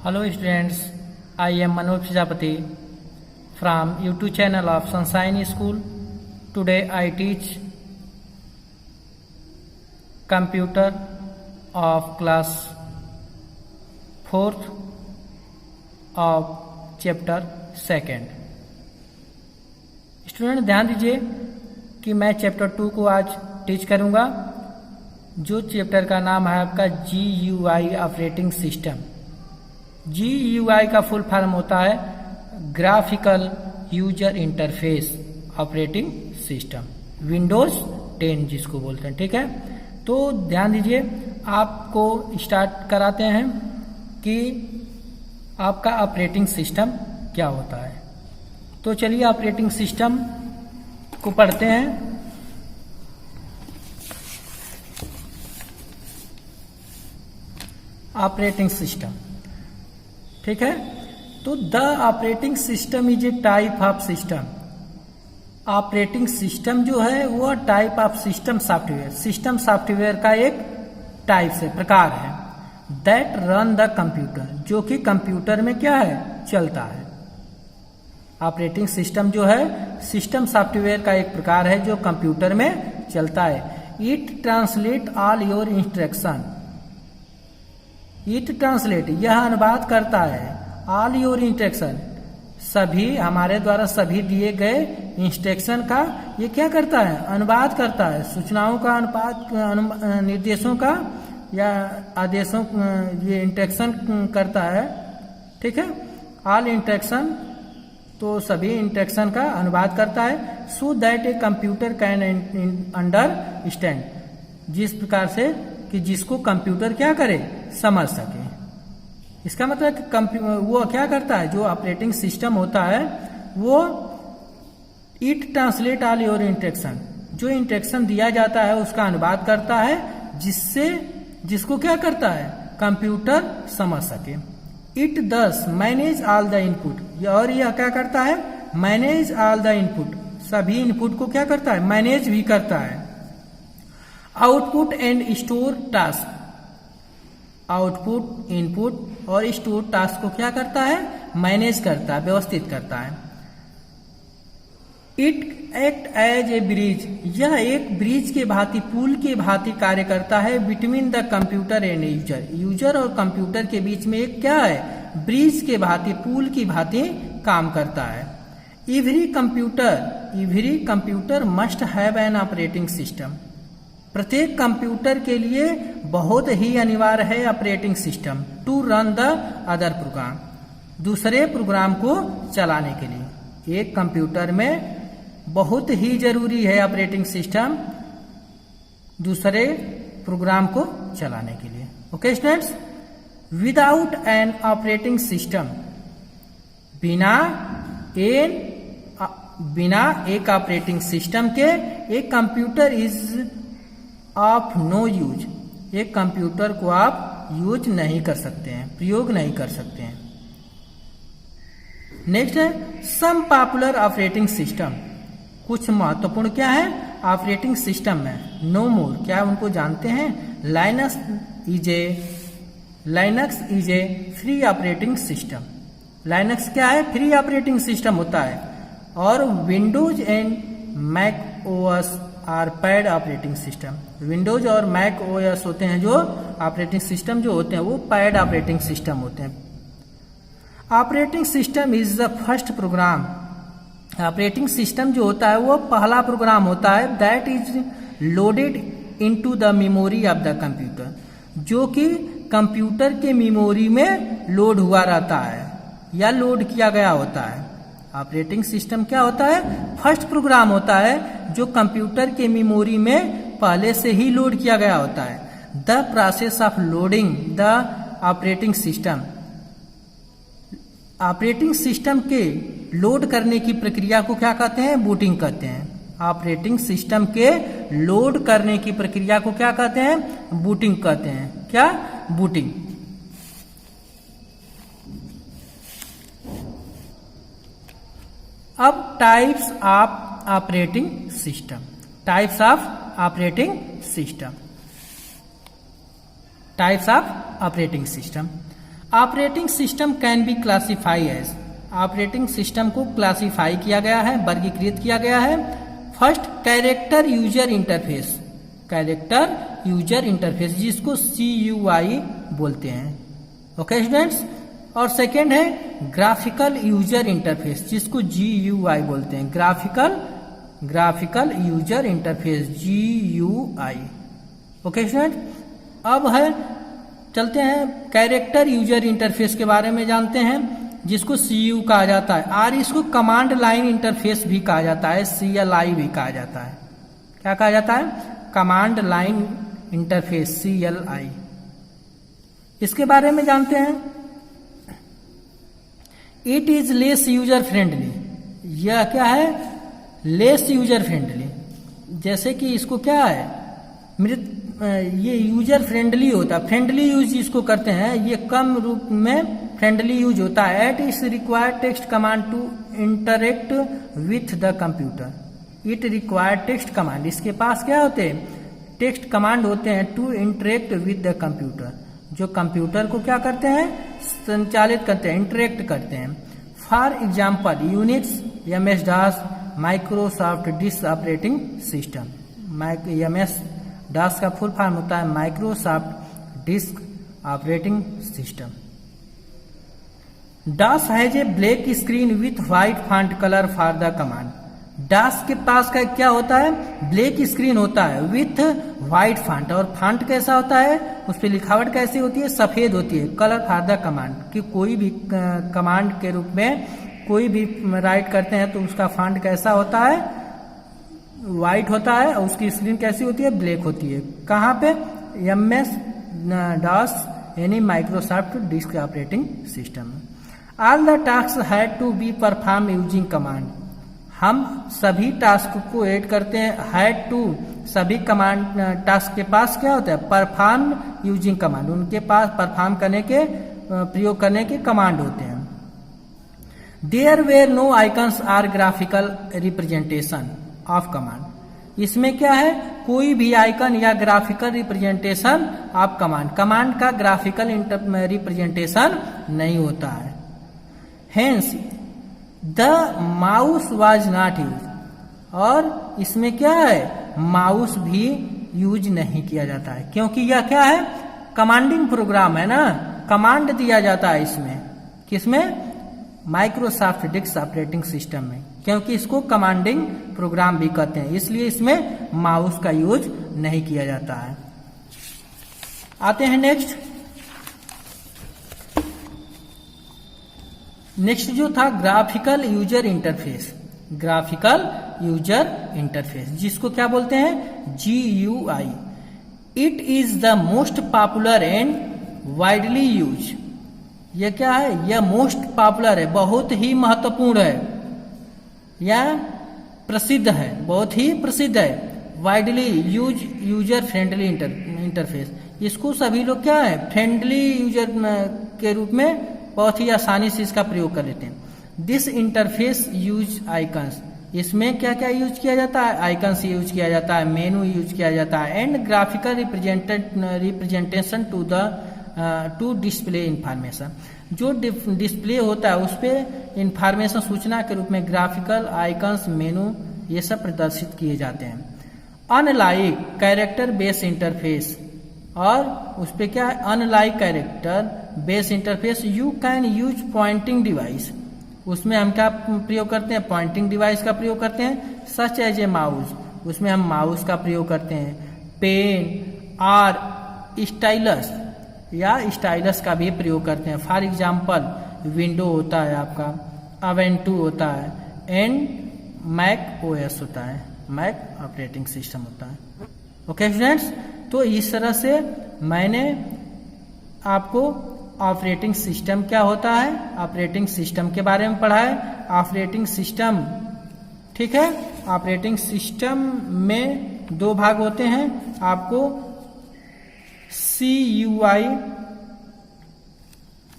Hello students, I am Manoj Prajapati from YouTube channel of Sunshine School. Today I teach computer of class 4th of chapter 2nd. Student ध्यान दीजिए कि मैं chapter 2 को आज teach करूंगा, जो chapter का नाम है आपका GUI ऑपरेटिंग सिस्टम। GUI का फुल फॉर्म होता है graphical user interface operating system, Windows 10 जिसको बोलते हैं। ठीक है, तो ध्यान दीजिए, आपको स्टार्ट कराते हैं कि आपका ऑपरेटिंग सिस्टम क्या होता है। तो चलिए ऑपरेटिंग सिस्टम को पढ़ते हैं। ऑपरेटिंग सिस्टम, ठीक है, तो the operating system is a type of system. Operating system जो है वह type of system software, system software का एक टाइप से प्रकार है। दैट रन द कंप्यूटर, जो कि कंप्यूटर में क्या है, चलता है। ऑपरेटिंग सिस्टम जो है सिस्टम सॉफ्टवेयर का एक प्रकार है जो कंप्यूटर में चलता है। It translate all your instruction, it translate यह अनुवाद करता है, ऑल योर इंस्ट्रक्शन सभी हमारे द्वारा सभी दिए गए इंस्ट्रक्शन का ये क्या करता है, अनुवाद करता है। सूचनाओं का अनुपात, निर्देशों का या आदेशों, ये इंस्ट्रक्शन करता है। ठीक है, ऑल इंस्ट्रक्शन, तो सभी इंस्ट्रक्शन का अनुवाद करता है। So that a computer can understand, जिस प्रकार से कि जिसको कंप्यूटर क्या करे, समझ सके। इसका मतलब कि वो क्या करता है, जो ऑपरेटिंग सिस्टम होता है वो it translate all your instruction, जो इंस्ट्रक्शन दिया जाता है उसका अनुवाद करता है, जिससे जिसको क्या करता है, कंप्यूटर समझ सके। इट दस मैनेज ऑल द इनपुट, और यह क्या करता है, मैनेज ऑल द इनपुट, सभी इनपुट को क्या करता है, मैनेज भी करता है। Output and store task, output, input और स्टोर टास्क को क्या करता है, मैनेज करता है, व्यवस्थित करता है। It act as a bridge, यह एक ब्रिज के भांति, पुल के भांति कार्य करता है। Between the computer and user, user और कंप्यूटर के बीच में एक क्या है, ब्रिज के भांति, पुल की भांति काम करता है। Every computer must have an operating system, प्रत्येक कंप्यूटर के लिए बहुत ही अनिवार्य है operating system. To run the other program, दूसरे प्रोग्राम को चलाने के लिए एक कंप्यूटर में बहुत ही जरूरी है ऑपरेटिंग सिस्टम, दूसरे प्रोग्राम को चलाने के लिए। Okay students, without an operating system, बिना एक ऑपरेटिंग सिस्टम के एक computer is of no use, एक कंप्यूटर को आप यूज नहीं कर सकते हैं, प्रयोग नहीं कर सकते हैं। नेक्स्ट है सम पॉपुलर ऑपरेटिंग सिस्टम, कुछ महत्वपूर्ण क्या है ऑपरेटिंग सिस्टम में। नो मोर, क्या उनको जानते हैं। Linux is a free operating system, Linux क्या है, फ्री ऑपरेटिंग सिस्टम होता है। और Windows and Mac OS are paid operating system, Windows और मैक ओएस होते हैं जो ऑपरेटिंग सिस्टम जो होते हैं वो पैड ऑपरेटिंग सिस्टम होते हैं। Operating system is the first program, operating system जो होता है वो पहला प्रोग्राम होता है। That is loaded into the memory of the computer, जो कि कंप्यूटर के मेमोरी में लोड हुआ रहता है या लोड किया गया होता है। ऑपरेटिंग सिस्टम क्या होता है, फर्स्ट प्रोग्राम होता है जो कंप्यूटर के मेमोरी में पहले से ही लोड किया गया होता है। The process of loading the operating system, operating system के लोड करने की प्रक्रिया को क्या कहते हैं, बूटिंग कहते हैं। ऑपरेटिंग सिस्टम के लोड करने की प्रक्रिया को क्या कहते हैं, बूटिंग कहते हैं। क्या, बूटिंग। अब types of operating system, types of operating system, types of operating system. Operating system can be classify as, operating system को क्लासिफाई किया गया है, वर्गीकृत किया गया है। First, character user interface, character user interface जिसको CUI बोलते हैं, ओके स्टूडेंट्स। और सेकेंड है ग्राफिकल यूजर इंटरफेस जिसको GUI बोलते हैं, graphical user interface GUI, okay student. अब है चलते हैं कैरेक्टर यूजर इंटरफेस के बारे में जानते हैं जिसको CU कहा जाता है, और इसको कमांड लाइन इंटरफेस भी कहा जाता है, CLI भी कहा जाता है। क्या कहा जाता है? Command line interface, CLI। इसके बारे में जानते हैं। It is less user friendly, यह क्या है? Less user friendly. जैसे कि इसको क्या है, ये यूजर फ्रेंडली होता है, फ्रेंडली यूज जिसको करते हैं, ये कम रूप में फ्रेंडली यूज होता है। It is required text command to interact with the computer, it required text command, इसके पास क्या होते हैं? टेक्स्ट कमांड होते हैं to interact with the computer, जो कंप्यूटर को क्या करते हैं? संचालित करते हैं, इंटरेक्ट करते हैं। For example Unix, MS DOS, Microsoft disk operating system. MS DOS का फुल फॉर्म होता है Microsoft disk operating system. DOS has a black screen with white font colour for the command. DOS के पास का क्या होता है? ब्लैक स्क्रीन होता है विथ व्हाइट फॉन्ट, और फॉन्ट कैसा होता है? उस पर लिखावट कैसी होती है? सफेद होती है। कलर फॉर द कमांड, कि कोई भी कमांड के रूप में कोई भी राइट करते हैं तो उसका फॉन्ट कैसा होता है? व्हाइट होता है, और उसकी स्क्रीन कैसी होती है? ब्लैक होती है। कहाँ पे? MS DOS यानी Microsoft disk operating system. All the task had to be perform using command, हम सभी टास्क को ऐड करते हैं। हैड टू, सभी कमांड टास्क के पास क्या होता है? परफॉर्म यूजिंग कमांड, उनके पास परफॉर्म करने के, प्रयोग करने के कमांड होते हैं। There were no icons or graphical representation of command, इसमें क्या है? कोई भी आइकन या graphical representation of command, command का ग्राफिकल रिप्रेजेंटेशन नहीं होता है। Hence the mouse was not use, और इसमें क्या है? माउस भी यूज नहीं किया जाता है, क्योंकि यह क्या है? कमांडिंग प्रोग्राम है ना, कमांड दिया जाता है इसमें। किसमें? माइक्रोसॉफ्ट डिस्क ऑपरेटिंग सिस्टम में, क्योंकि इसको कमांडिंग प्रोग्राम भी कहते हैं, इसलिए इसमें माउस का यूज नहीं किया जाता है। आते हैं नेक्स्ट जो था graphical user interface, graphical user interface जिसको क्या बोलते हैं? GUI। It is the most popular and widely use, यह क्या है? यह मोस्ट पॉपुलर है, बहुत ही महत्वपूर्ण है, या प्रसिद्ध है, बहुत ही प्रसिद्ध है। Widely use, user friendly interface, इसको सभी लोग क्या है? फ्रेंडली यूजर के रूप में बहुत ही आसानी से इसका प्रयोग कर लेते हैं। दिस इंटरफेस यूज आइकन्स, इसमें क्या क्या यूज किया जाता है? आइकन्स यूज किया जाता है, मेनू यूज किया जाता है, and graphical representation to display information, जो डिस्प्ले होता है उस पर इंफॉर्मेशन, सूचना के रूप में ग्राफिकल आइकन्स, मेनू, ये सब प्रदर्शित किए जाते हैं। अनलाइक कैरेक्टर बेस इंटरफेस, और उस पर क्या है? Unlike character base interface you can use pointing device, उसमें हम क्या प्रयोग करते हैं? पॉइंटिंग डिवाइस का प्रयोग करते हैं। सच एज ए माउस, उसमें हम माउस का प्रयोग करते हैं। पेन और स्टाइलस या स्टाइलस का भी प्रयोग करते हैं। फॉर एग्जाम्पल विंडो होता है आपका, अवेंटू होता है, एंड मैक OS होता है, मैक ऑपरेटिंग सिस्टम होता है। ओके स्टूडेंट्स, तो इस तरह से मैंने आपको ऑपरेटिंग सिस्टम क्या होता है, ऑपरेटिंग सिस्टम के बारे में पढ़ा है। ऑपरेटिंग सिस्टम, ठीक है, ऑपरेटिंग सिस्टम में दो भाग होते हैं। आपको CUI,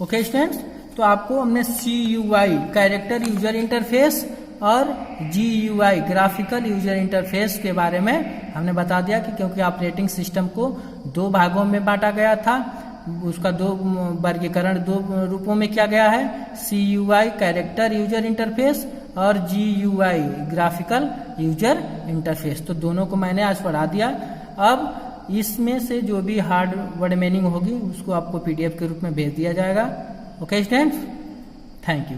ओके स्टूडेंट्स, तो आपको हमने CUI कैरेक्टर यूजर इंटरफेस और GUI ग्राफिकल यूजर इंटरफेस के बारे में हमने बता दिया कि क्योंकि ऑपरेटिंग सिस्टम को दो भागों में बांटा गया था, उसका दो वर्गीकरण दो रूपों में किया गया है, CUI कैरेक्टर यूजर इंटरफेस और GUI ग्राफिकल यूजर इंटरफेस। तो दोनों को मैंने आज पढ़ा दिया। अब इसमें से जो भी हार्ड वर्ड मीनिंग होगी उसको आपको PDF के रूप में भेज दिया जाएगा। Okay students, thank you.